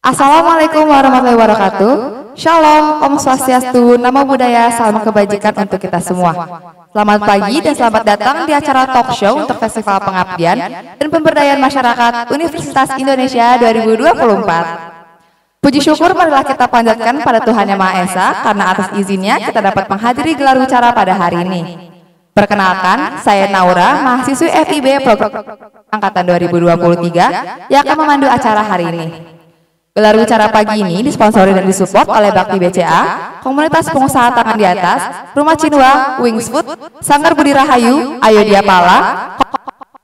Assalamualaikum warahmatullahi wabarakatuh. Shalom, Om Swastiastu, Namo Buddhaya, salam kebajikan untuk kita semua. Selamat pagi dan selamat datang di acara talk show untuk Festival Pengabdian dan Pemberdayaan Masyarakat Universitas Indonesia 2024. Puji syukur marilah kita panjatkan pada Tuhan Yang Maha Esa karena atas izinnya kita dapat menghadiri gelar bicara pada hari ini. Perkenalkan, saya Naura, mahasiswi FIB Program Angkatan 2023 yang akan memandu acara hari ini. Gelar bicara pagi ini disponsori dan disupport oleh Bakti BCA, Komunitas Pengusaha Tangan di Atas, Rumah Cinwa, Wings Food, Sanggar Budi Rahayu, Ayodhya Pala,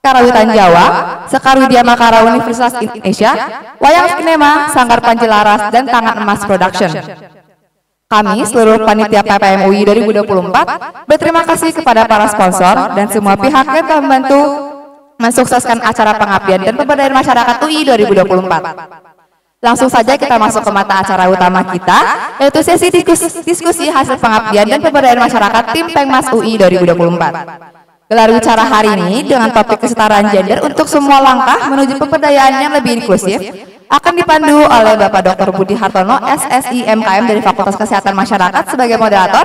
Karawitan Jawa, Sekar Widya Makara Universitas Indonesia, Wayang Sinema, Sanggar Pancelaras, dan Tangan Emas Production. Kami, seluruh panitia PPM UI 2024, berterima kasih kepada para sponsor dan semua pihak yang telah membantu mensukseskan acara pengabdian dan pemberdayaan masyarakat UI 2024. Langsung saja kita masuk ke mata acara utama kita, yaitu sesi diskusi hasil pengabdian dan pemberdayaan masyarakat tim Pengmas UI 2024. Gelar bicara hari ini dengan topik kesetaraan gender untuk semua langkah menuju pemberdayaan yang lebih inklusif akan dipandu oleh Bapak Dr. Budi Hartono, SSI MKM dari Fakultas Kesehatan Masyarakat sebagai moderator,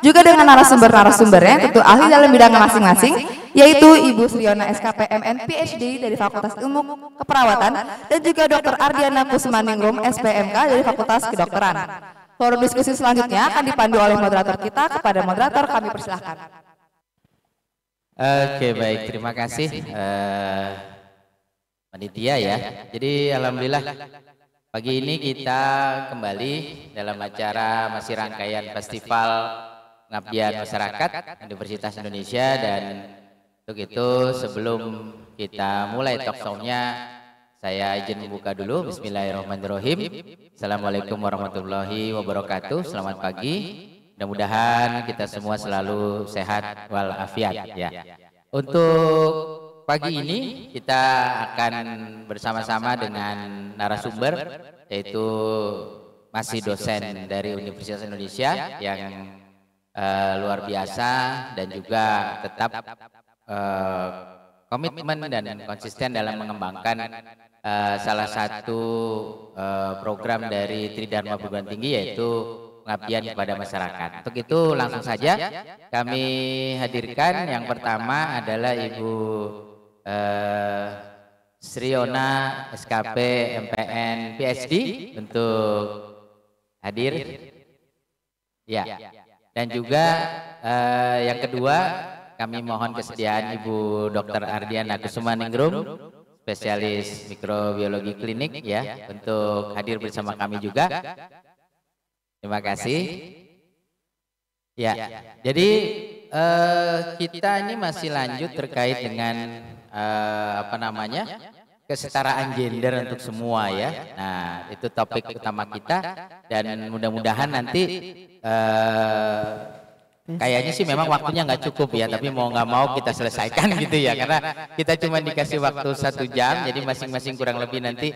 juga dengan narasumber-narasumbernya yang tentu ahli dalam bidangnya masing-masing, yaitu Ibu Sriona SKPMN PhD dari Fakultas Ilmu Keperawatan dan juga Dr. Ardiana Kusmaningrum SPMK dari Fakultas Kedokteran. Forum diskusi selanjutnya akan dipandu oleh moderator kita. Kepada moderator kami persilahkan. Oke, baik, terima kasih panitia ya. Jadi alhamdulillah pagi ini kita kembali dalam acara masih rangkaian Festival Pengabdian Masyarakat Universitas Indonesia, dan untuk itu sebelum kita mulai talk show-nya saya izin membuka dulu. Bismillahirrahmanirrahim. Assalamualaikum warahmatullahi wabarakatuh. Selamat pagi. Mudah-mudahan kita semua selalu sehat walafiat ya. Untuk pagi ini kita akan bersama-sama dengan narasumber, yaitu masih dosen dari Universitas Indonesia yang luar biasa dan juga tetap komitmen dan konsisten dalam mengembangkan salah satu program dari Tridharma Perguruan Tinggi, yaitu pengabdian kepada masyarakat. Untuk itu langsung saja kami hadirkan yang pertama adalah Ibu Sriona SKP MPN PhD untuk hadir ya. Dan juga yang kedua kami mohon kesediaan Ibu Dr. Ardiana Kusmaningrum, spesialis mikrobiologi klinik ya, untuk hadir bersama kami juga. Terima kasih. Ya, jadi kita ini masih lanjut terkait dengan kesetaraan gender untuk semua ya. Nah, itu topik utama kita, dan mudah-mudahan nanti kayaknya sih memang waktunya nggak cukup ya, tapi mau nggak mau kita selesaikan gitu ya, karena kita cuma dikasih waktu 1 jam, jadi masing-masing kurang lebih nanti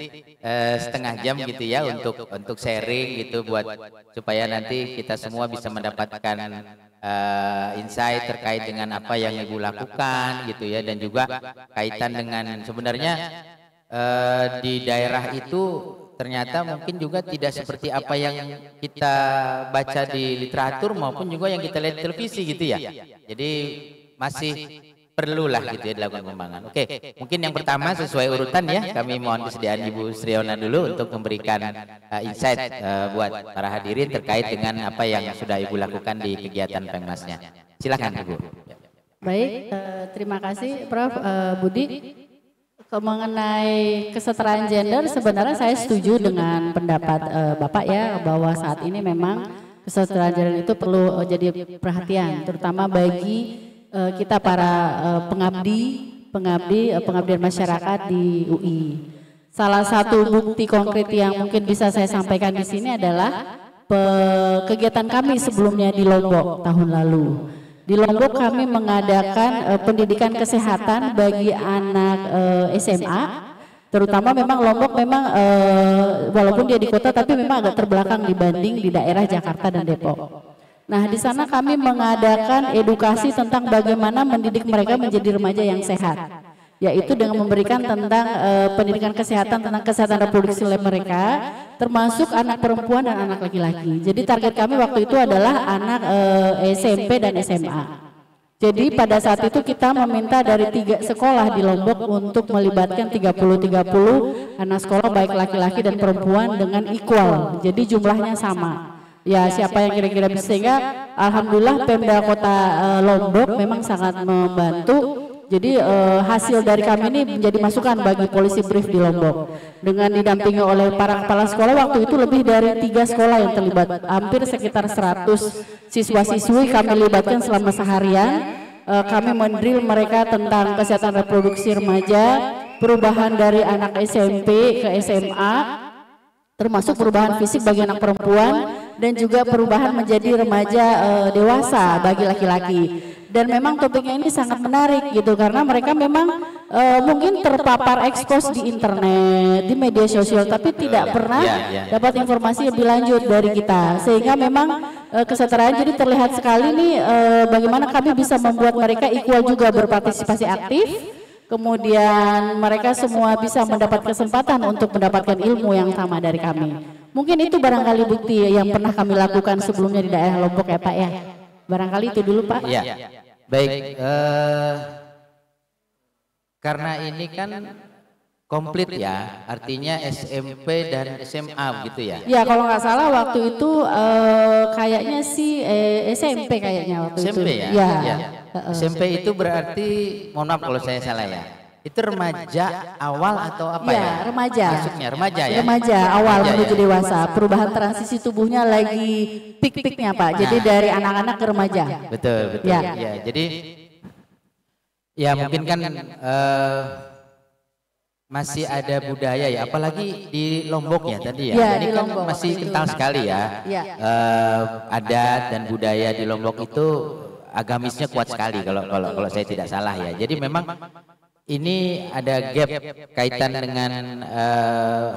setengah jam gitu ya untuk sharing gitu, buat supaya nanti kita semua bisa mendapatkan insight terkait dengan apa yang Ibu lakukan gitu ya, dan juga kaitan dengan sebenarnya di daerah itu ternyata mungkin juga tidak seperti apa yang kita baca di literatur maupun juga yang kita lihat di televisi gitu ya. Jadi masih perlulah gitu ya dilakukan pengembangan. Oke, mungkin yang pertama sesuai urutan ya, kami mohon kesediaan Ibu Sriona dulu untuk memberikan insight buat para hadirin terkait dengan apa yang sudah Ibu lakukan di kegiatan Pengmasnya. Silakan Ibu. Baik, terima kasih Prof. Budi. Mengenai kesetaraan gender, sebenarnya saya setuju dengan pendapat Bapak ya, bahwa saat ini memang kesetaraan gender itu perlu jadi perhatian, terutama bagi kita para pengabdian masyarakat di UI. Salah satu bukti konkret yang mungkin bisa saya sampaikan di sini adalah kegiatan kami sebelumnya di Lombok tahun lalu. Di Lombok kami mengadakan pendidikan kesehatan bagi anak SMA, terutama memang Lombok memang walaupun dia di kota tapi memang agak terbelakang dibanding di daerah Jakarta dan Depok. Nah, di sana kami mengadakan edukasi tentang bagaimana mendidik mereka menjadi remaja yang sehat. yaitu dengan memberikan tentang pendidikan kesehatan, tentang kesehatan reproduksi mereka, termasuk anak perempuan dan anak laki-laki. Jadi target kami waktu itu adalah anak SMP dan SMA. Jadi pada saat itu kita meminta dari 3 sekolah di Lombok untuk melibatkan 30-30 anak sekolah baik laki-laki dan perempuan dengan equal. Jadi jumlahnya sama. Ya siapa yang kira-kira bisa, sehingga alhamdulillah Pemda Kota Lombok memang sangat membantu. Jadi hasil dari kami ini menjadi masukan bagi polisi brief di Lombok. Dengan didampingi oleh para kepala sekolah, waktu itu lebih dari 3 sekolah yang terlibat. Hampir sekitar 100 siswa-siswi kami libatkan selama seharian. Kami mendrill mereka tentang kesehatan reproduksi remaja, perubahan dari anak SMP ke SMA, termasuk perubahan fisik bagi anak perempuan, dan juga perubahan menjadi remaja dewasa bagi laki-laki. Dan memang topiknya ini sangat menarik gitu, karena mereka memang mungkin terpapar ekspos di internet, di media sosial, tapi tidak pernah dapat informasi lebih lanjut dari kita. Sehingga memang kesetaraan jadi terlihat sekali nih bagaimana kami bisa membuat mereka equal juga berpartisipasi aktif. Kemudian mereka semua bisa mendapat kesempatan untuk mendapatkan ilmu yang sama dari kami. Mungkin itu barangkali bukti yang pernah kami lakukan sebelumnya di daerah Lombok ya Pak ya. Barangkali itu dulu Pak. Ya, baik. Karena ini kan komplit ya, artinya SMP dan SMA gitu ya. Ya kalau nggak salah waktu itu kayaknya sih SMP kayaknya waktu SMP itu. ya. Ya. SMP itu berarti, mohon maaf kalau saya salah ya. Itu remaja awal atau apa ya? Ya, remaja. Masuknya remaja ya. Remaja awal Remaja, menuju ya. dewasa. Perubahan transisi tubuhnya lagi pik-piknya Pak. Jadi dari anak-anak ke remaja. Betul, betul. Ya. Ya, jadi ya mungkin kan masih ada budaya ya, apalagi di Lombok ya tadi ya. Ya, ini di kan Lombok, masih betul. kental sekali ya. Ya. Adat dan budaya di Lombok itu agamisnya kuat sekali kalau saya tidak salah ya. Jadi memang ini ada gap kaitan dengan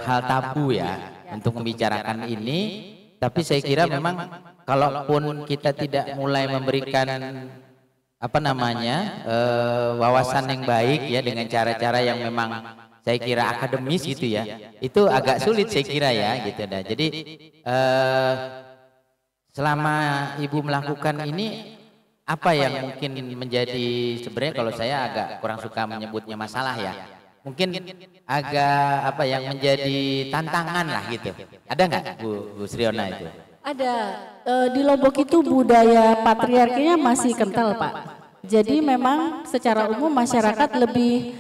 hal tabu ya untuk membicarakan ini. Tapi saya kira memang kalaupun kita tidak mulai memberikan apa namanya wawasan yang baik ya dengan cara-cara yang memang saya kira akademis gitu ya, itu agak sulit saya kira ya gitu. Nah, jadi selama Ibu melakukan ini, apa yang mungkin menjadi, sebenarnya kalau saya agak kurang suka menyebutnya masalah ya, mungkin agak apa yang menjadi tantangan lah gitu. Ada nggak Bu Sriona itu? Ada. Di Lombok itu budaya patriarkinya masih kental Pak. Jadi memang secara umum masyarakat lebih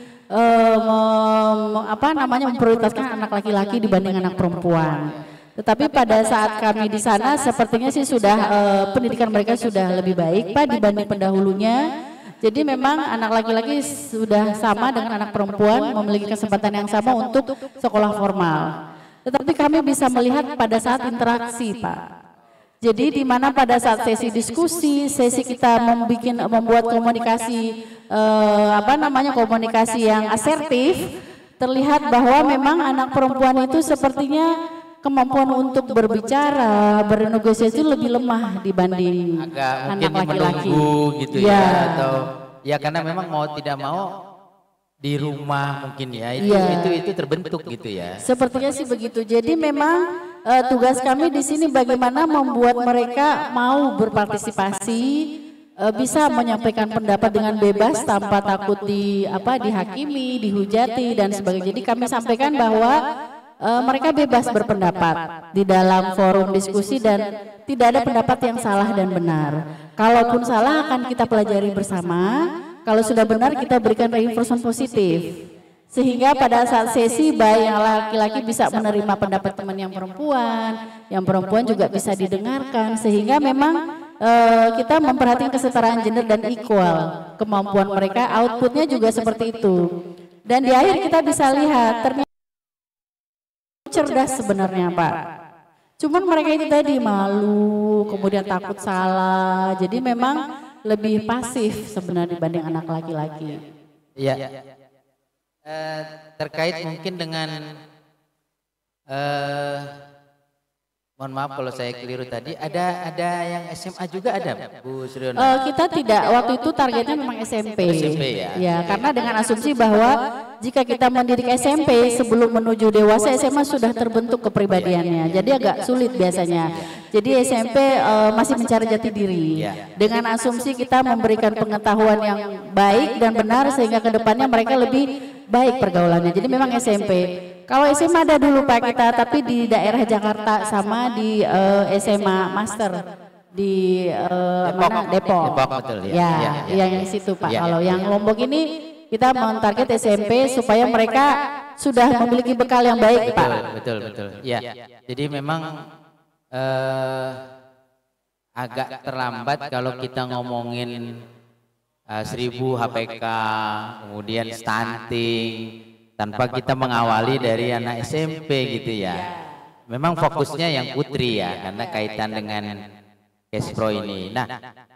memprioritaskan anak laki-laki dibanding anak perempuan. Tetapi pada saat kami di sana sepertinya sih sudah pendidikan mereka sudah lebih baik Pak dibanding pendahulunya. Jadi memang anak laki-laki sudah sama dengan anak perempuan, memiliki kesempatan yang sama untuk sekolah formal. Tetapi kami bisa melihat pada saat interaksi Pak. Jadi di mana pada saat sesi diskusi, sesi kita membuat komunikasi komunikasi yang asertif, terlihat bahwa memang anak perempuan itu sepertinya kemampuan untuk berbicara, bernegosiasi lebih lemah dibanding anak laki-laki. Gitu ya, atau ya karena memang mau tidak mau di rumah mungkin ya itu terbentuk gitu ya. Sepertinya sih begitu. Jadi memang tugas kami di sini bagaimana membuat mereka mau berpartisipasi, bisa menyampaikan pendapat dengan bebas tanpa takut dihakimi, dihujati dan sebagainya. Jadi kami sampaikan bahwa mereka bebas berpendapat di dalam forum diskusi dan tidak ada pendapat yang salah dan benar. Kalaupun salah akan kita pelajari bersama, kalau sudah benar kita berikan reinforcement positif. Sehingga pada saat sesi baik yang laki-laki bisa menerima pendapat teman yang perempuan juga bisa didengarkan. Sehingga memang kita memperhatikan kesetaraan gender dan equal. Kemampuan mereka, outputnya juga seperti itu. Dan di akhir kita bisa lihat ternyata cerdas sebenarnya Pak. Cuman mereka itu tadi malu, kemudian takut salah. Jadi memang lebih pasif sebenarnya dibanding anak laki-laki. Iya. Terkait mungkin dengan mohon maaf kalau saya keliru tadi, ada yang SMA juga ada Bu Sriona? Kita tidak, waktu itu targetnya memang SMP. SMP ya. Ya, karena dengan asumsi bahwa jika kita mendidik SMP sebelum menuju dewasa, SMA sudah terbentuk kepribadiannya. Jadi agak sulit biasanya. Jadi SMP masih mencari jati diri. Dengan asumsi kita memberikan pengetahuan yang baik dan benar sehingga kedepannya mereka lebih baik pergaulannya. Jadi memang SMP. Kalau SMA ada dulu Pak kita, tapi di daerah Jakarta sama di SMA Master di Depok. Betul ya. Yang di situ Pak. Kalau yang Lombok ini kita mentarget SMP supaya mereka sudah memiliki bekal yang baik Pak. Betul. Ya. Jadi memang agak terlambat kalau kita ngomongin 1000 HPK, kemudian stunting, tanpa kita mengawali dari anak SMP gitu ya. Memang fokusnya yang putri ya, karena kaitan dengan Kespro ini. Nah,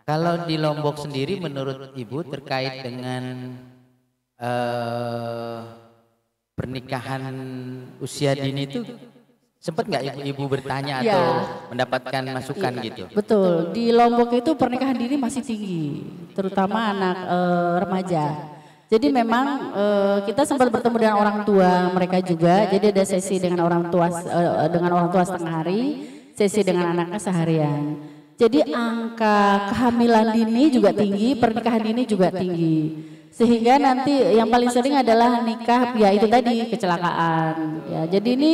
kalau di Lombok sendiri menurut Ibu terkait dengan pernikahan usia dini itu sempat nggak ibu bertanya atau mendapatkan masukan gitu? Betul, di Lombok itu pernikahan dini masih tinggi, terutama anak remaja. Jadi memang kita sempat bertemu dengan orang tua mereka juga. Jadi ada sesi dengan orang tua setengah hari, sesi dengan anaknya seharian. Jadi angka kehamilan dini juga tinggi, pernikahan dini juga tinggi. Sehingga nanti yang paling sering adalah nikah, ya itu tadi kecelakaan. Ya, jadi ini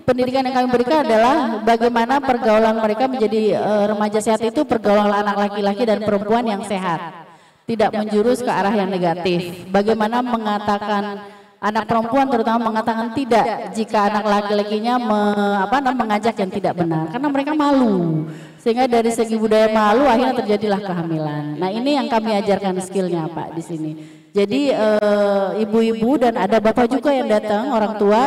pendidikan yang kami berikan adalah bagaimana pergaulan mereka menjadi remaja sehat itu pergaulan anak laki-laki dan perempuan yang sehat, tidak menjurus ke arah yang negatif. Bagaimana mengatakan anak perempuan terutama mengatakan tidak jika anak laki-lakinya mengajak yang tidak benar, karena mereka malu. Sehingga dari segi budaya malu akhirnya terjadilah kehamilan. Nah ini yang kami ajarkan skillnya Pak di sini. Jadi ibu-ibu dan ada bapak juga yang datang, orang tua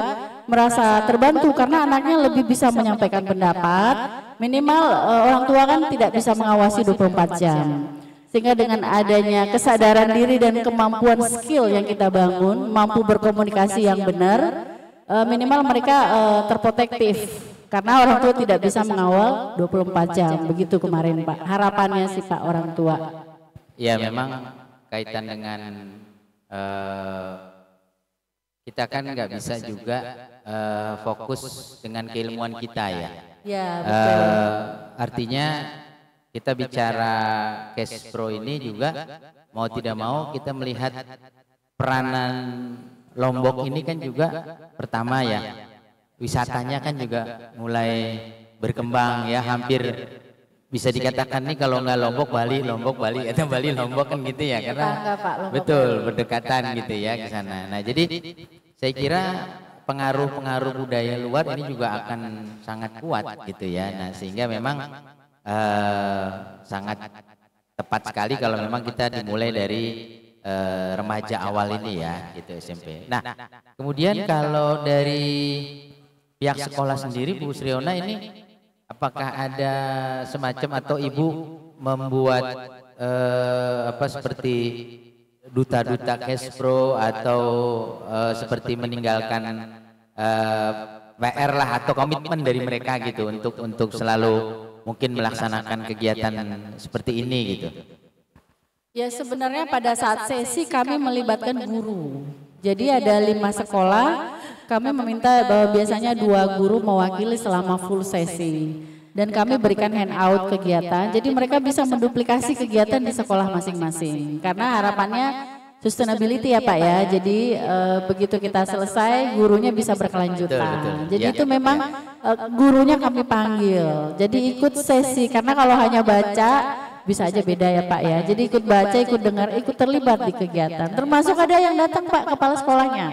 merasa terbantu karena anaknya lebih bisa menyampaikan pendapat. Minimal orang tua kan tidak bisa mengawasi 24 jam. Sehingga dengan adanya kesadaran diri dan kemampuan skill yang kita bangun, mampu berkomunikasi yang benar, minimal mereka terprotektif. Karena orang tua tidak bisa mengawal 24 jam, begitu kemarin Pak. Harapannya sih Pak orang tua. Ya memang kaitan dengan kita kan nggak bisa juga fokus dengan keilmuan kita ya. Ya betul. Artinya kita bicara Kespro ini juga mau tidak mau kita melihat peranan Lombok ini kan juga pertama ya. Wisatanya kan juga mulai berkembang ya, hampir bisa dikatakan nih kalau nggak Lombok Bali atau Bali Lombok kan gitu ya, karena betul berdekatan gitu ya ke sana. Nah jadi saya kira pengaruh budaya luar ini juga akan sangat kuat gitu ya. Nah sehingga memang sangat tepat sekali kalau memang kita dimulai dari remaja awal ini ya gitu SMP. Nah kemudian kalau dari pihak sekolah sendiri Bu Sriona ini apakah ada semacam atau Ibu membuat seperti duta-duta Kespro atau seperti meninggalkan PR lah atau komitmen dari mereka gitu untuk selalu mungkin melaksanakan kegiatan seperti ini gitu? Ya sebenarnya pada saat sesi kami melibatkan guru. Jadi ada 5 sekolah. Kami meminta bahwa biasanya 2 guru mewakili selama full sesi. Dan kami berikan handout kegiatan, jadi mereka bisa menduplikasi kegiatan di sekolah masing-masing. Karena harapannya sustainability ya Pak ya, jadi begitu kita selesai gurunya bisa berkelanjutan. Jadi itu memang gurunya kami panggil, jadi ikut sesi, karena kalau hanya baca bisa aja beda ya Pak ya. Jadi ikut baca, ikut dengar, ikut terlibat di kegiatan. Termasuk ada yang datang Pak kepala sekolahnya.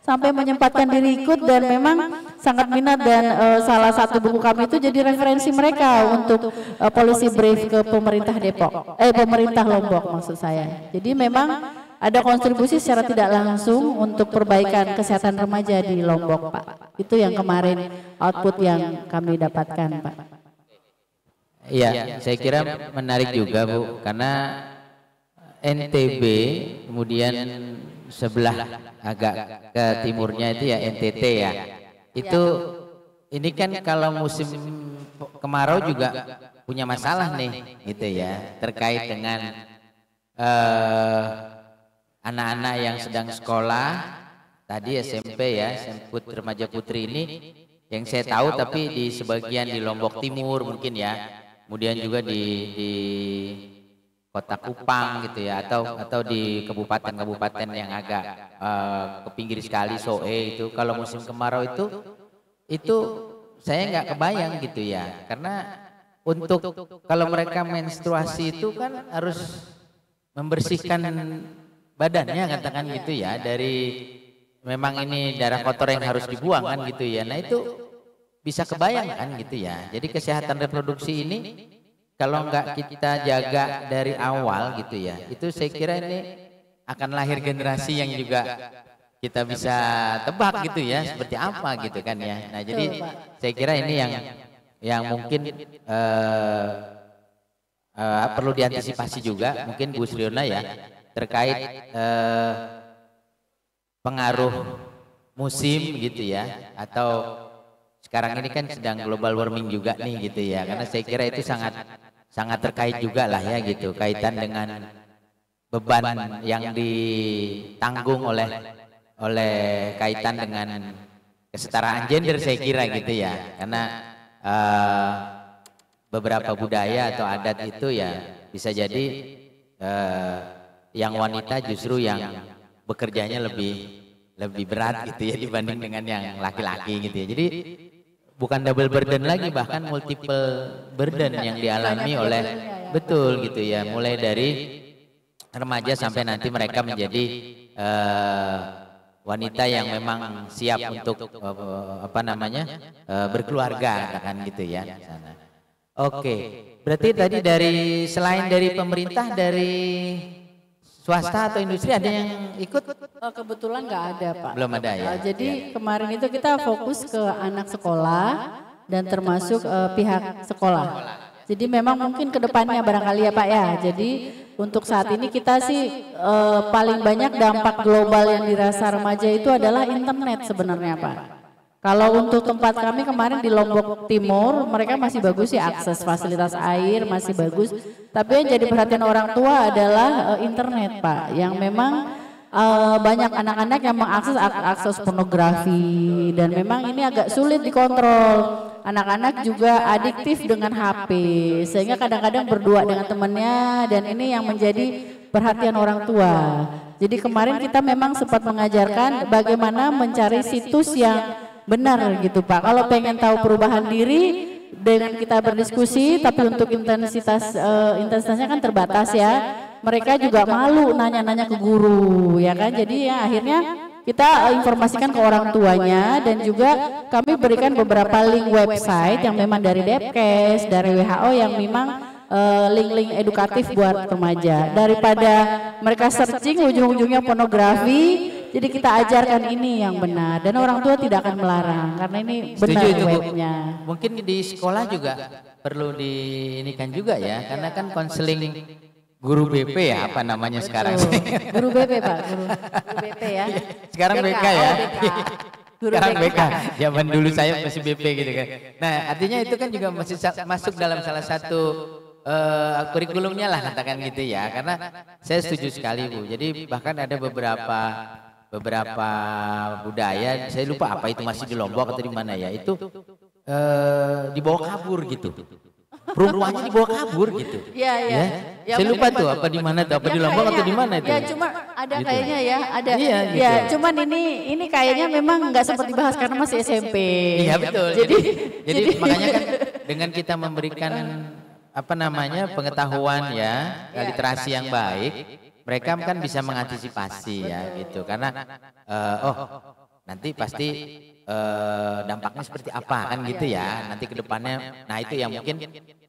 Sampai menyempatkan diri ikut dan memang sangat minat, dan salah satu buku kami itu jadi referensi mereka untuk policy brief ke pemerintah pemerintah Lombok maksud saya. Jadi memang ada kontribusi secara tidak langsung untuk perbaikan kesehatan remaja di Lombok Pak. Itu yang kemarin output yang kami dapatkan Pak. Iya, saya kira menarik juga Bu, karena NTB kemudian sebelah agak ke timurnya itu ya NTT ya. Itu ini kan kalau musim kemarau juga punya masalah nih gitu ya, terkait dengan anak-anak yang sedang sekolah tadi SMP ya, remaja putri ini yang saya tahu, tapi di sebagian di Lombok Timur mungkin ya, kemudian juga di Kota Kupang gitu ya, atau di kabupaten-kabupaten yang agak ke pinggir sekali, Soe itu. Kalau musim kemarau itu saya nggak kebayang gitu ya, karena untuk kalau mereka menstruasi itu kan harus membersihkan badannya, katakan gitu ya, dari memang ini darah kotor yang harus dibuang kan gitu ya. Nah itu bisa kebayang kan gitu ya. Jadi kesehatan reproduksi ini kalau nggak kita jaga dari awal gitu ya, itu saya kira ini akan lahir generasi yang juga kita bisa tebak gitu ya, seperti apa gitu kan ya. Nah jadi saya kira ini yang mungkin perlu diantisipasi juga mungkin Bu Sriona ya, terkait pengaruh musim gitu ya, atau sekarang ini kan sedang global warming juga nih gitu ya, karena saya kira itu sangat terkait juga lah ya gitu, kaitan dengan beban yang ditanggung oleh kaitan dengan kesetaraan gender saya kira gitu ya, karena beberapa budaya atau adat itu ya bisa jadi yang wanita justru yang bekerjanya lebih berat gitu ya dibanding dengan yang laki-laki gitu ya. Jadi bukan double burden lagi, bahkan multiple burden yang dialami oleh betul gitu ya, mulai dari remaja sampai nanti mereka menjadi wanita yang memang siap untuk berkeluarga kan gitu ya. Oke, berarti tadi selain dari pemerintah, dari swasta atau industri ada yang ikut? Kebetulan nggak ada Pak. Belum ada ya? Jadi kemarin itu kita fokus ke anak sekolah dan termasuk pihak sekolah. Jadi memang mungkin ke depannya barangkali ya Pak ya. Jadi untuk saat ini kita sih paling banyak dampak global yang dirasa remaja itu adalah internet sebenarnya Pak. Kalau untuk tempat kami kemarin di Lombok Timur, mereka masih bagus sih, akses fasilitas air masih bagus. Tapi yang jadi perhatian orang tua adalah internet Pak, yang memang banyak anak-anak yang mengakses pornografi, dan memang ini agak sulit dikontrol. Anak-anak juga adiktif dengan HP, sehingga kadang-kadang berdua dengan temannya, dan ini yang menjadi perhatian orang tua. Jadi kemarin kita memang sempat mengajarkan bagaimana mencari situs yang benar gitu Pak. Kalau pengen tahu perubahan diri, dengan kita berdiskusi, tapi untuk intensitasnya kan terbatas ya. Mereka juga malu nanya-nanya ke guru ya kan. Jadi ya akhirnya kita informasikan ke orang tuanya, dan juga kami berikan beberapa link website yang memang dari Depkes, dari WHO, yang memang link-link edukatif buat remaja. Daripada mereka searching ujung-ujungnya pornografi, jadi kita ajarkan ini yang benar, dan orang tua tidak akan melarang karena ini benar webnya. Mungkin di sekolah juga perlu diinikan juga ya, karena kan konseling guru BP ya, apa namanya sekarang? Guru BP Pak, guru BP ya. Sekarang BK ya. Sekarang BK. Zaman dulu saya masih BP gitu kan. Nah artinya itu kan juga masih masuk dalam salah satu kurikulumnya lah, katakan gitu ya. Karena saya setuju sekali Bu. Jadi bahkan ada beberapa budaya, saya lupa apa itu, masih di Lombok atau di mana ya, itu dibawa kabur gitu. Perempuannya dibawa kabur gitu. Iya. Ya. Saya lupa tuh apa di mana tuh, apa di Lombok atau di mana itu. Ya cuma ada gitu. Kayaknya ya, ada. Iya, gitu. Ya, cuman ini kayaknya memang nggak sempat dibahas karena masih SMP. Iya betul. Jadi makanya kan dengan kita memberikan pengetahuan ya, literasi yang baik, mereka kan bisa mengantisipasi ya gitu, karena nanti pasti dampaknya seperti apa kan gitu ya nanti ke depannya. Nah itu yang mungkin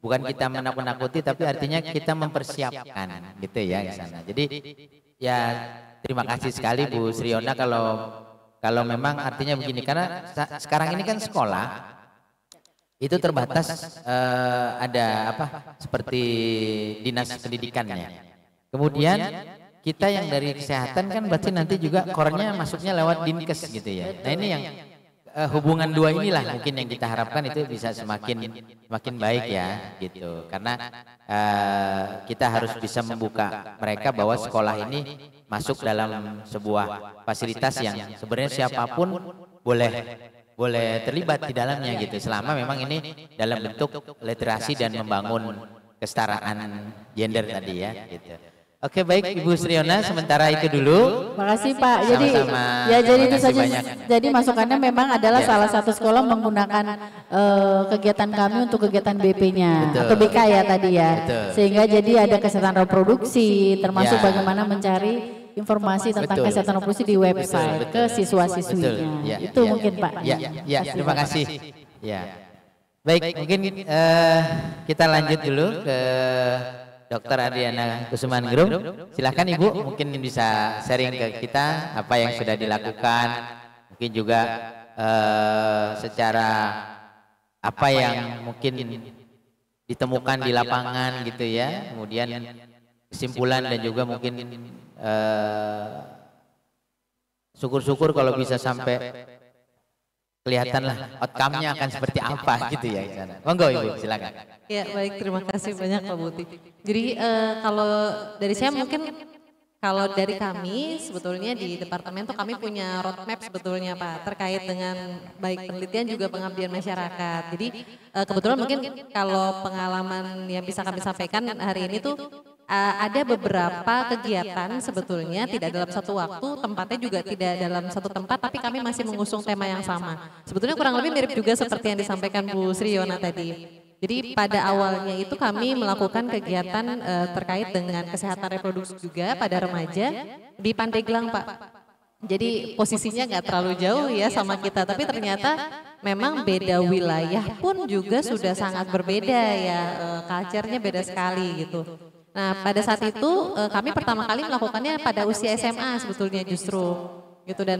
bukan kita menakut-nakuti, tapi artinya kita mempersiapkan gitu ya di sana. Jadi ya terima kasih sekali Bu Sriona kalau memang artinya begini, karena sekarang ini kan sekolah itu terbatas, ada seperti dinas pendidikannya. Kemudian kita yang dari kesehatan kan berarti nanti juga core-nya masuknya lewat Dinkes gitu ya. Nah ini yang hubungan dua inilah mungkin yang kita harapkan itu bisa semakin baik ya gitu. Karena kita harus bisa membuka mereka bahwa sekolah ini masuk dalam sebuah fasilitas yang sebenarnya siapapun boleh terlibat di dalamnya gitu. Selama memang ini dalam bentuk literasi dan membangun kesetaraan gender tadi ya gitu. Oke, baik Ibu Sriona, sementara itu dulu. Makasih Pak. Jadi Sama-sama. ya jadi itu saja. Banyak. Jadi masukannya memang adalah salah satu sekolah menggunakan kegiatan kami untuk kegiatan BP-nya atau BK ya tadi ya. Betul. Sehingga jadi ada kesehatan reproduksi, termasuk Ya. bagaimana mencari informasi tentang Betul. kesehatan reproduksi di website ke siswa-siswinya. Betul. Ya, Itu ya. mungkin Pak. Ya, terima kasih. Ya. Baik, mungkin kita lanjut dulu ke Dr. Adriana Kusumangrum. Silahkan Ibu, mungkin bisa sharing ke kita apa yang sudah dilakukan, mungkin juga secara apa yang mungkin ditemukan di lapangan gitu ya, kemudian kesimpulan dan juga mungkin syukur-syukur kalau bisa sampai kelihatan lah outcome-nya akan seperti apa gitu ya. Monggo Ibu, silakan. Ya baik, terima kasih banyak Pak Buti. Jadi kalau dari saya mungkin kalau dari kami sebetulnya di departemen tuh kami punya roadmap sebetulnya Pak terkait dengan baik penelitian juga pengabdian masyarakat. Jadi kebetulan mungkin kalau pengalaman yang bisa kami sampaikan hari ini tuh ada beberapa kegiatan sebetulnya tidak dalam satu waktu, tempatnya juga tidak dalam satu tempat, tapi kami masih mengusung tema yang sama. Sebetulnya kurang lebih mirip juga seperti yang disampaikan Bu Sriona tadi. Jadi pada awalnya itu kami melakukan kegiatan terkait dengan kesehatan reproduksi juga pada remaja di Pandeglang Pak. Jadi posisinya nggak terlalu jauh ya sama kita, tapi ternyata memang beda wilayah pun juga sudah sangat berbeda ya, culture-nya beda sekali gitu. Nah pada saat itu kami pertama kali melakukannya pada usia SMA sebetulnya justru gitu, dan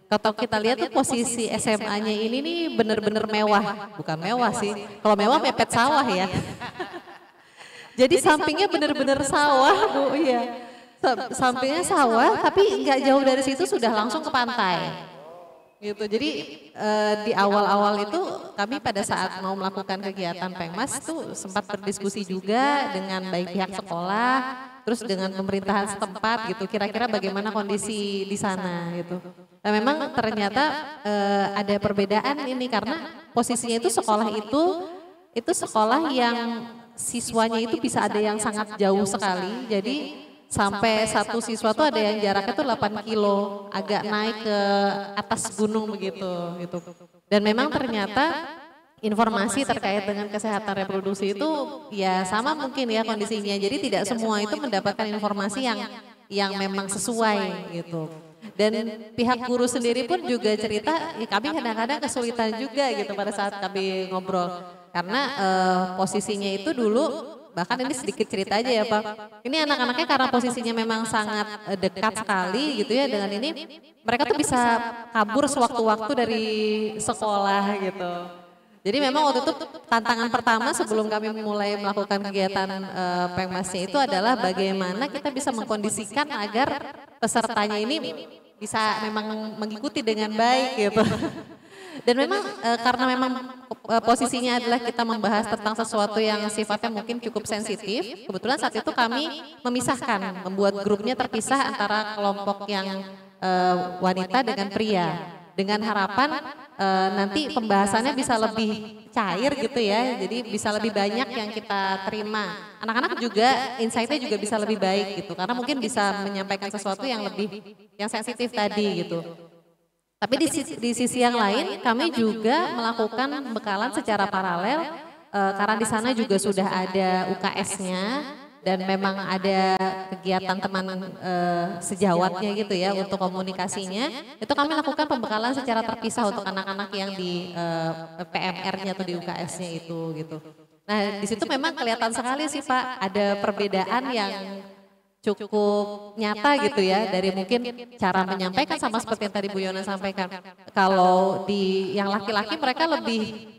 kalau kita lihat tuh posisi SMA-nya ini nih benar-benar mewah, bukan mewah sih, kalau mewah mepet sawah ya. Jadi sampingnya benar-benar sawah Bu, iya, sampingnya sawah, tapi nggak jauh dari situ sudah langsung ke pantai. Gitu. Jadi di awal-awal itu kami pada saat mau melakukan kegiatan Pengmas tuh sempat berdiskusi juga dengan baik pihak sekolah, terus dengan pemerintahan setempat gitu. Kira-kira bagaimana kondisi di sana gitu. Dan memang ternyata ada perbedaan ini karena posisinya itu sekolah itu sekolah yang siswanya itu bisa ada yang sangat jauh sekali. Jadi sampai satu siswa tuh ada yang jaraknya tuh 8 kilo, agak naik ke atas gunung begitu gitu. Dan memang ternyata informasi terkait dengan kesehatan reproduksi itu ya sama mungkin ya kondisinya. Jadi tidak semua itu mendapatkan informasi yang memang sesuai gitu. Dan pihak guru sendiri pun juga cerita, ya kami kadang-kadang kesulitan juga gitu pada saat kami ngobrol. Karena posisinya itu dulu, bahkan ini sedikit cerita aja ya Pak. Ini anak-anaknya karena posisinya memang sangat dekat sekali gitu ya dengan ini, mereka tuh bisa kabur sewaktu-waktu dari sekolah gitu. Jadi memang waktu itu tantangan pertama sebelum kami mulai melakukan kegiatan Pengmasnya itu adalah bagaimana kita bisa mengkondisikan agar pesertanya ini bisa memang mengikuti dengan baik gitu. Dan memang karena memang posisinya adalah kita membahas tentang sesuatu yang sifatnya mungkin cukup sensitif, kebetulan saat itu kami memisahkan, membuat grupnya terpisah antara kelompok yang wanita dengan pria, dengan harapan nanti pembahasannya bisa lebih cair gitu ya, jadi bisa lebih banyak yang kita terima. Anak-anak juga insight-nya juga bisa lebih baik gitu, karena mungkin bisa menyampaikan sesuatu yang lebih yang sensitif tadi gitu. Tapi di sisi yang lain kami juga melakukan pembekalan secara paralel karena di sana juga sudah ada UKS-nya dan memang ada kegiatan teman sejawatnya gitu ya untuk komunikasinya. Itu kami lakukan pembekalan secara terpisah untuk anak-anak yang di PMR-nya atau di UKS-nya itu gitu. Nah di situ memang kelihatan sekali sih Pak ada perbedaan yang cukup nyata gitu ya dari mungkin cara menyampaikan sama seperti yang tadi Bu Yona sampaikan. Kalau di yang laki-laki mereka lebih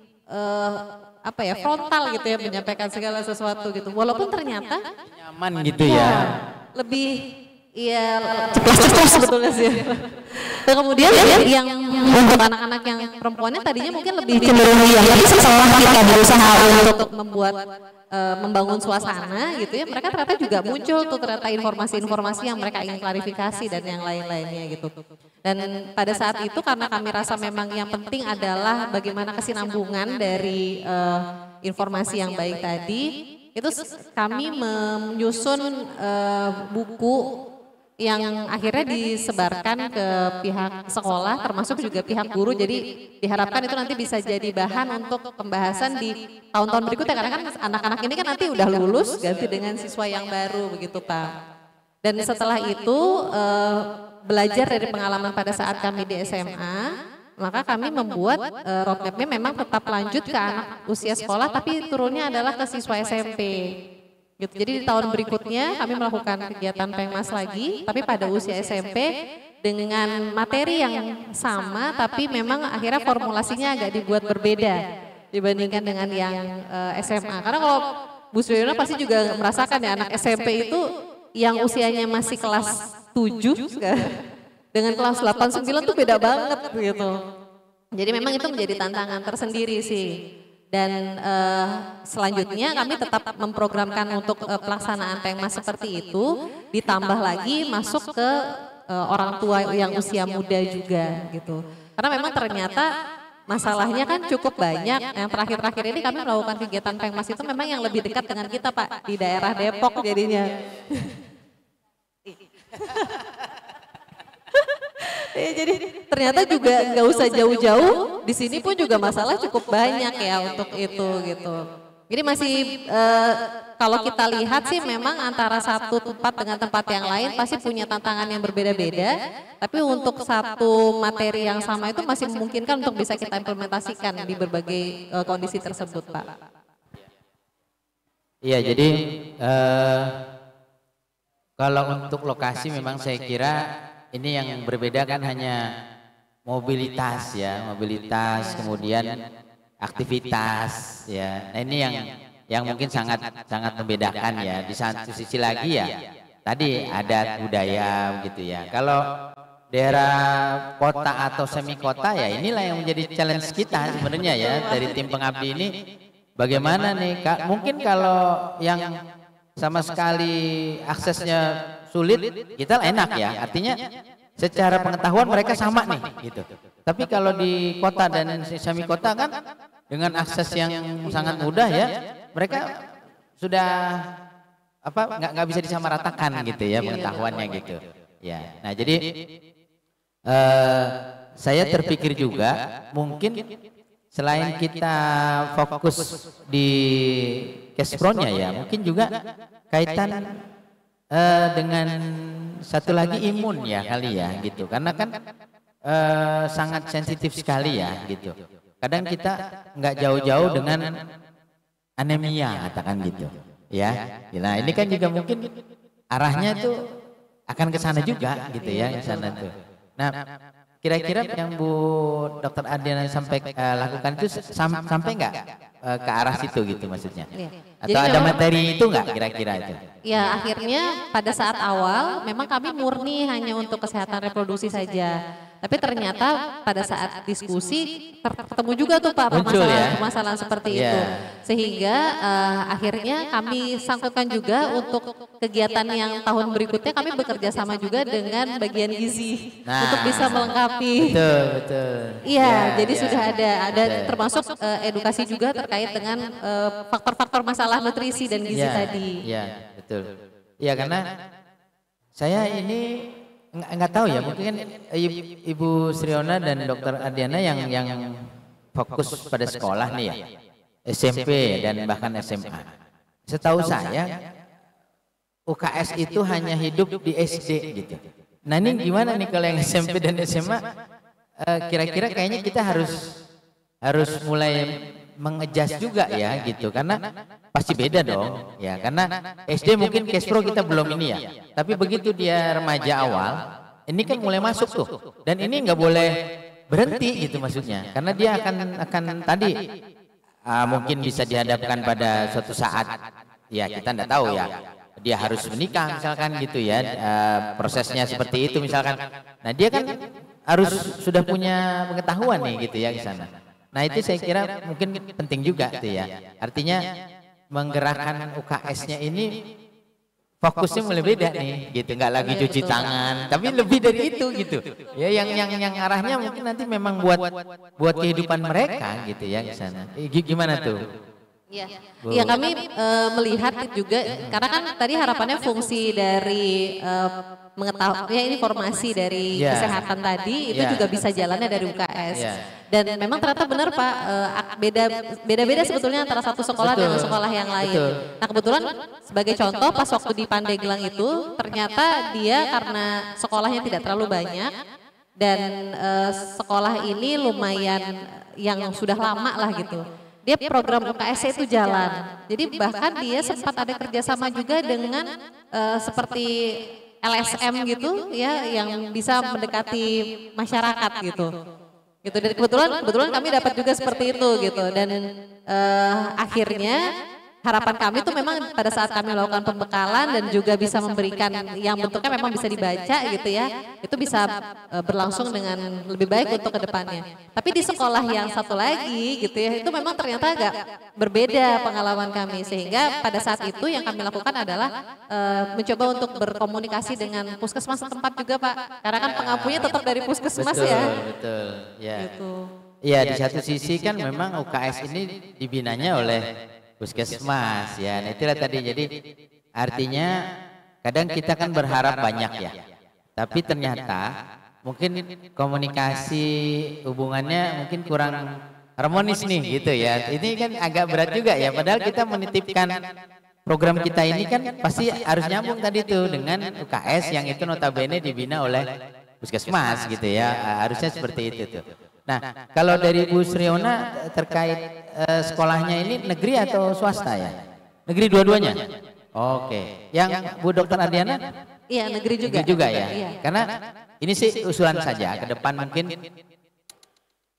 apa ya frontal gitu ya menyampaikan segala sesuatu gitu. Walaupun ternyata nyaman gitu ya. Lebih ya ceplas-ceplas sebetulnya sih. Dan kemudian yang untuk anak-anak yang perempuannya tadinya mungkin lebih cenderung diam, tapi setelah kita berusaha untuk membuat membangun suasana gitu ya, mereka ternyata juga muncul tuh ternyata informasi-informasi yang mereka ingin klarifikasi dan yang lain-lainnya gitu. Dan pada saat itu karena kami rasa memang yang penting adalah bagaimana kesinambungan dari informasi yang baik tadi, itu kami menyusun buku yang akhirnya disebarkan ke pihak sekolah termasuk juga pihak guru, jadi diharapkan itu nanti bisa jadi bahan untuk pembahasan di tahun-tahun berikutnya karena kan anak-anak ini kan nanti udah lulus ganti dengan siswa yang baru begitu Pak. Dan setelah itu belajar dari pengalaman pada saat kami di SMA, maka kami membuat roadmap-nya memang tetap lanjut ke anak usia sekolah tapi turunnya adalah ke siswa SMP. Gitu. Jadi di tahun berikutnya kami melakukan kegiatan Pengmas lagi, tapi pada usia SMP dengan materi yang sama, tapi memang akhirnya formulasinya agak dibuat berbeda dibandingkan dengan yang SMA. Karena kalau Bu Sriona pasti juga merasakan ya anak SMP itu yang usianya masih kelas 7 dengan kelas 8, 9 tuh beda banget gitu. Jadi memang itu menjadi tantangan tersendiri sih. Dan selanjutnya kami tetap memprogramkan untuk pelaksanaan Pengmas seperti itu, ditambah lagi masuk ke orang tua yang usia muda juga gitu. Karena memang ternyata masalahnya kan cukup banyak. Yang terakhir-terakhir ini kami melakukan kegiatan Pengmas itu memang yang lebih dekat dengan kita Pak, di daerah Depok jadinya. Ya, jadi ternyata juga nggak usah jauh-jauh, di sini pun juga masalah cukup banyak ya untuk itu gitu. Jadi masih kalau kita lihat sih memang antara satu tempat dengan tempat yang lain pasti punya tantangan yang berbeda-beda, tapi untuk satu materi yang sama itu masih memungkinkan untuk bisa kita implementasikan di berbagai kondisi tersebut Pak. Iya, jadi kalau untuk lokasi memang saya kira ini yang berbeda kan hanya mobilitas ya, mobilitas kemudian aktivitas ya. Nah ini yang mungkin sangat membedakan ya. Di satu sisi lagi ya tadi adat budaya gitu ya. Kalau daerah kota atau semi kota ya inilah yang menjadi challenge kita sebenarnya ya dari tim pengabdi ini. Bagaimana nih Kak? Mungkin kalau yang sama sekali aksesnya sulit, kita enak ya. Artinya secara pengetahuan mereka sama nih gitu. Tapi kalau di kota dan semi kota kan dengan akses yang sangat mudah ya, mereka sudah nggak bisa disamaratakan gitu ya pengetahuannya gitu. Ya. Nah, jadi saya terpikir juga mungkin selain kita fokus di Cashpro-nya ya, mungkin juga kaitan dengan satu lagi imun ya kali ya gitu, karena kan sangat sensitif sekali ya gitu. Kadang kita nggak jauh-jauh dengan anemia katakan gitu ya. Nah ini kan juga mungkin arahnya tuh akan ke sana juga gitu ya, ke sana tuh. Nah kira-kira yang Bu Dr. Adiana sampai lakukan itu sampai nggak ke arah situ gitu maksudnya? Ya. Atau Jadi ada materi itu nggak kira-kira itu? Ya akhirnya pada saat awal memang kami murni hanya untuk kesehatan reproduksi saja. Tapi ternyata pada saat diskusi ketemu juga tuh Pak permasalahan seperti itu. Sehingga akhirnya kami sangkutkan juga untuk kegiatan yang tahun berikutnya kami bekerja sama juga dengan bagian gizi untuk bisa melengkapi. Betul. Iya, jadi sudah ada termasuk edukasi juga terkait dengan faktor-faktor masalah nutrisi dan gizi tadi. Iya, betul. Iya, karena saya ini nggak tahu ya, mungkin Ibu Sriona dan Dr. Adiana yang fokus pada sekolah nih ya, SMP dan bahkan SMA. Setahu saya UKS itu hanya hidup di SD gitu. Nah ini gimana nih kalau yang SMP dan SMA? Kira-kira kayaknya kita harus mulai mengejas juga ya gitu, karena pasti beda dong ya, karena SD mungkin Cashpro kita belum ini ya, tapi begitu dia remaja awal ini kan mulai masuk tuh, dan ini nggak boleh berhenti gitu maksudnya, karena dia akan tadi mungkin bisa dihadapkan pada suatu saat ya, kita nggak tahu ya, dia harus menikah misalkan gitu ya, prosesnya seperti itu misalkan. Nah dia kan harus sudah punya pengetahuan nih gitu ya di sana. Nah itu saya kira mungkin penting juga tuh ya. Artinya menggerakkan UKS-nya ini fokusnya mulai beda nih, gitu. Nggak lagi cuci tangan, tapi lebih dari itu gitu. Ya yang arahnya mungkin nanti memang buat kehidupan mereka gitu ya di sana. Gimana tuh? Ya kami melihat juga karena kan tadi harapannya fungsi dari mengetahui informasi dari kesehatan tadi itu juga bisa jalannya dari UKS. Dan memang ternyata benar Pak, beda-beda sebetulnya antara satu sekolah dengan sekolah yang lain. Nah kebetulan sebagai contoh pas waktu di Pandeglang itu ternyata dia karena sekolahnya tidak terlalu banyak dan sekolah ini lumayan yang sudah lama lah gitu. Dia program UKS itu jalan. Jadi bahkan dia sempat ada kerjasama juga dengan seperti LSM gitu ya yang bisa mendekati masyarakat gitu. Gitu. Dan kebetulan kami dapat juga seperti itu gitu. Dan akhirnya harapan kami tuh memang pada saat kami melakukan pembekalan dan juga bisa memberikan yang bentuknya memang bisa dibaca gitu ya, itu bisa berlangsung dengan lebih baik untuk kedepannya. Tapi di sekolah yang satu lagi gitu ya, itu memang ternyata agak berbeda pengalaman kami, sehingga pada saat itu yang kami lakukan adalah mencoba untuk berkomunikasi dengan puskesmas setempat juga Pak, karena kan pengampunya tetap dari puskesmas ya. Betul, ya. Gitu. Iya di satu sisi kan memang UKS ini dibinanya oleh puskesmas ya, nah itulah tadi. Jadi artinya kadang kita kan berharap banyak ya, tapi ternyata mungkin komunikasi hubungannya mungkin kurang harmonis nih gitu ya. Ini kan agak berat juga ya, padahal kita menitipkan program kita ini kan pasti harus nyambung tadi tuh dengan UKS yang itu notabene dibina oleh puskesmas gitu ya, harusnya seperti itu tuh. Nah, kalau dari Bu Sriona terkait sekolahnya ini negeri atau swasta ya? Negeri dua-duanya? Oke. Yang Bu Dokter Ardiana? Iya, negeri juga. Negeri juga ya? Iya. Karena ini sih usulan saja, ke depan mungkin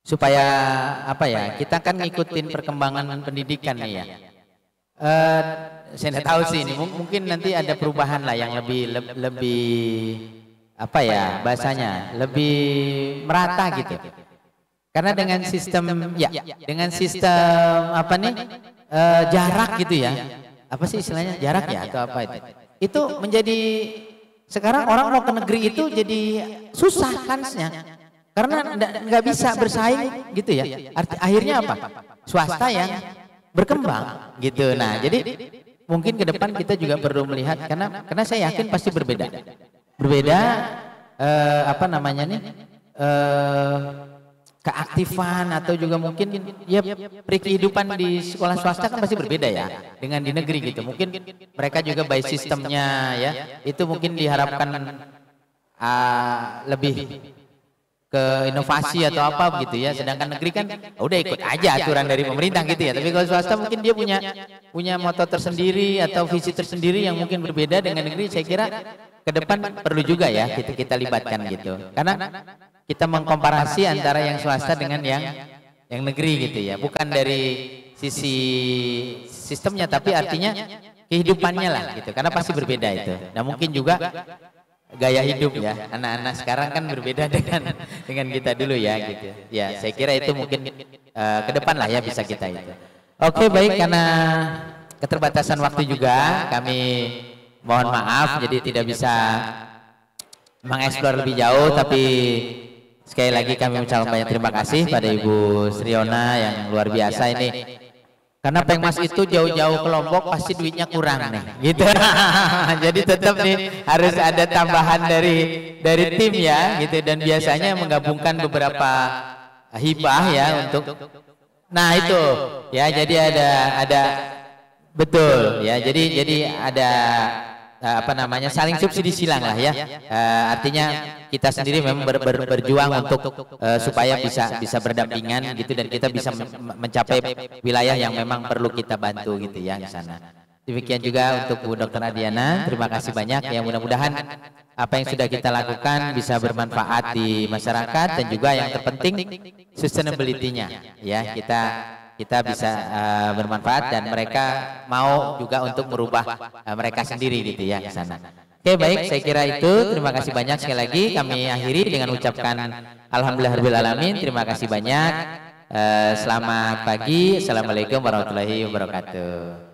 supaya apa ya, kita kan ngikutin perkembangan pendidikan nih ya. Saya nggak tahu sih ini, mungkin nanti ada perubahan lah yang lebih apa ya bahasanya, lebih merata gitu. Karena dengan sistem dengan sistem apa nih jarak gitu ya, apa sih istilahnya jarak ya atau apa itu menjadi sekarang orang mau ke negeri itu jadi susah kansnya karena nggak bisa bersaing gitu ya. Akhirnya apa? Swasta yang berkembang gitu. Nah jadi mungkin ke depan kita juga perlu melihat karena saya yakin pasti berbeda apa namanya nih keaktifan atau juga mungkin ya kehidupan di sekolah swasta kan pasti berbeda ya dengan di negeri gitu. Mungkin mereka juga by sistemnya ya itu mungkin diharapkan lebih ke inovasi atau apa gitu ya. Sedangkan negeri kan udah ikut aja aturan dari pemerintah gitu ya. Tapi kalau swasta mungkin dia punya moto tersendiri atau visi tersendiri yang mungkin berbeda dengan negeri. Saya kira ke depan perlu juga ya kita libatkan gitu. Karena kita mengkomparasi antara yang swasta dengan yang negeri gitu ya, bukan dari sisi sistemnya tapi artinya kehidupannya lah gitu, karena pasti berbeda itu. Nah mungkin juga gaya hidup ya, anak-anak sekarang kan berbeda dengan kita dulu ya gitu. Ya saya kira itu mungkin ke depan lah ya bisa kita itu. Oke baik, karena keterbatasan waktu juga kami mohon maaf jadi tidak bisa mengeksplor lebih jauh, tapi sekali lagi kami ucapkan banyak terima kasih pada Ibu Sriona yang luar biasa ini. Karena Pengmas itu jauh-jauh ke Lombok pasti duitnya kurang nih, gitu. Jadi tetap nih harus ada tambahan dari tim ya, gitu. Dan biasanya menggabungkan beberapa hibah ya untuk. Nah itu ya, jadi ada betul ya. Jadi ada apa namanya saling subsidi silang lah ya. Artinya kita sendiri memang berjuang untuk supaya bisa berdampingan gitu dan kita bisa mencapai wilayah yang memang perlu kita bantu gitu ya di sana. Demikian juga untuk Bu Dr. Ardiana, terima kasih banyak ya, mudah-mudahan apa yang sudah kita lakukan bisa bermanfaat di masyarakat dan juga yang terpenting sustainability-nya ya, kita bisa bermanfaat dan mereka mau juga untuk merubah mereka sendiri gitu ya ke sana. Oke baik, saya kira itu. Terima kasih banyak sekali lagi. Kami akhiri dengan ucapkan Alhamdulillahirobbilalamin. Terima kasih banyak. Selamat pagi. Assalamualaikum warahmatullahi wabarakatuh.